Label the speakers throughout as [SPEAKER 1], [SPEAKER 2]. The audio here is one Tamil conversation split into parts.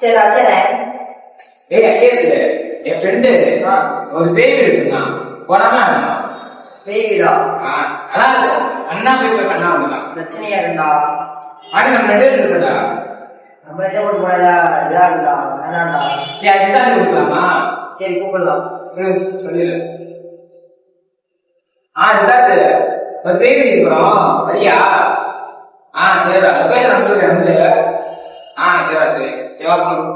[SPEAKER 1] சரி சரி.
[SPEAKER 2] ஏய் ஐஎஸ் என் ஃப்ரெண்டு ஒரு பேய் வீடு சொன்னான் போனாமா
[SPEAKER 1] பேய் வீடா?
[SPEAKER 2] அதான் அண்ணா போய் பண்ணா வந்துதான்
[SPEAKER 1] பிரச்சனையா இருந்தா
[SPEAKER 2] ஆனா நம்ம ரெண்டு பேரும் இருக்கா
[SPEAKER 1] நம்ம கிட்ட ஒரு போனதா இதா இருந்தா வேணாண்டா.
[SPEAKER 2] சரி அதுதான் கொடுக்கலாமா?
[SPEAKER 1] சரி கூப்பிடலாம்.
[SPEAKER 2] சொல்லிடு. இதாது ஒரு பேய் வீடு இருக்கிறோம் சரியா? சரிடா பேச சொல்றேன் சரிடா சரி சேவா பண்ணு.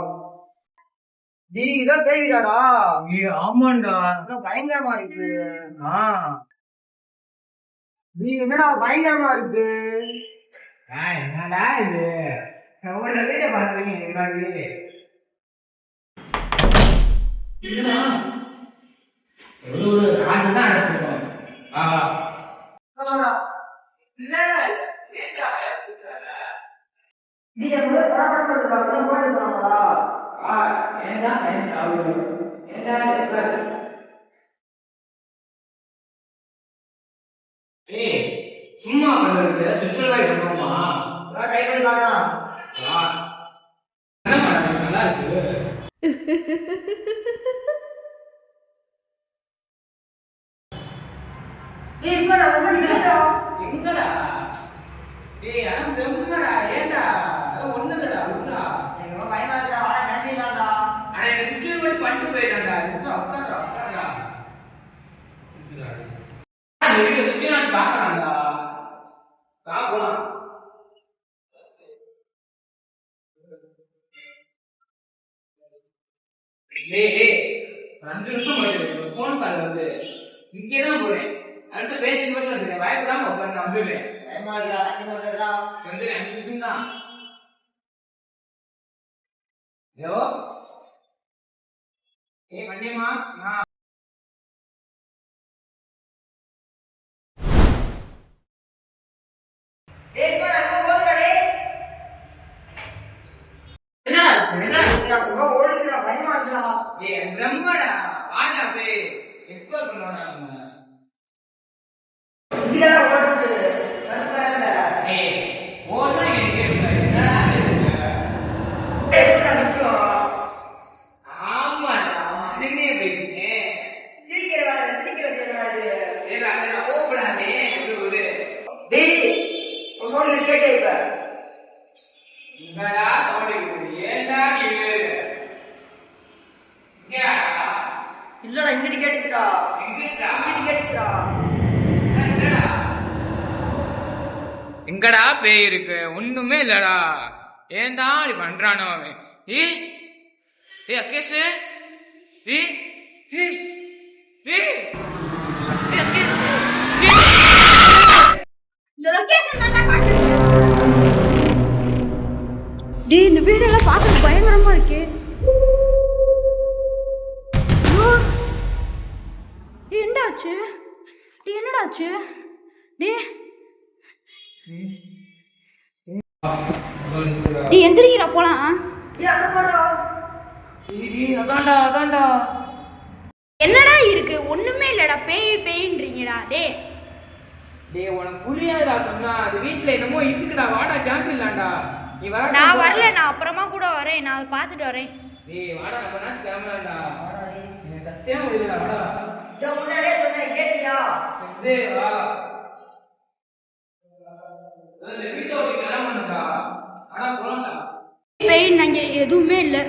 [SPEAKER 1] இதான் பேய் வீடாடா?
[SPEAKER 2] ஆமாண்டா
[SPEAKER 1] பயங்கரமா இருக்கு. நீ என்னடா பயங்கரமா இருக்கு?
[SPEAKER 2] என்னடா இது உங்களோட வீட்டை பாக்குறீங்க ஒரு ராஜதான் அடைச்சிருக்கோம். சும்மா சுற்றுலா இருக்கோமா
[SPEAKER 1] ட்ரை பண்ணி பார்க்கலாம்.
[SPEAKER 2] என்ன பண்ண நல்லா இருக்கு.
[SPEAKER 1] எங்கடா
[SPEAKER 2] பிரம்மடா ஏண்டா ஒண்ணுடா ஒண்ணா
[SPEAKER 1] பயமா இருக்கா? வாழ கிளம்பிடலாம்டா.
[SPEAKER 2] ஆனா எனக்கு பண்ணிட்டு போயிடலாம்டா உட்கார்றா உட்கார்றா வீட்டை சுத்தி நான் பாக்குறான்டா போலாம். அஞ்சு நிமிஷம் போன் கால் வந்து இங்கேதான் போறேன். அடுத்த பேசிட்டு மட்டும் வந்துருக்கேன். வாய்ப்புடாம உட்காந்து வந்துடுறேன்.
[SPEAKER 1] பயமா இருக்கா?
[SPEAKER 2] வந்து 5 நிமிஷம் தான். ஹலோ வண்டியம்மா பிரம்மடா வாடா போய் எக்ஸ்ப்ளோர் பண்ணுவோம்.
[SPEAKER 1] இல்லடா இங்கிட்டு கேட்டுச்சுடா. இங்கிட்டு கேட்டுச்சுடா.
[SPEAKER 2] எங்கடா பேய் இருக்கு? ஒண்ணுமே இல்லடா. ஏன்டா இப்படி பண்றானோ அவன்? அகேஷ்
[SPEAKER 3] இந்த வீடெல்லாம் பார்க்க பயங்கரமா இருக்கே. என்னடாச்சு? என்னடாச்சு? எந்திரிக்கிறா போலாம். என்னடா இருக்கு? ஒண்ணுமே இல்லடா. பேய் பேயின்றீங்கடா.
[SPEAKER 2] உனக்கு புரியாதுடா சொன்னா. அது வீட்டுல என்னமோ இருக்குடா. வாடா கேம்ப் இல்லாண்டா. நீ வர.
[SPEAKER 3] நான் வரல. நான் அப்புறமா கூட வரேன். நான் அதை பார்த்துட்டு வரேன்.
[SPEAKER 2] வாடா நம்ம கேமராடா. எனக்கு சத்தியம் முடியலடா. வாடா
[SPEAKER 1] முன்னாடியே சொன்னேன் கேட்டியா?
[SPEAKER 2] வா வீட்டை கிளம்பணும்டா. ஆனா போலாம்டா.
[SPEAKER 3] பேய் நாங்க எதுவுமே இல்லை.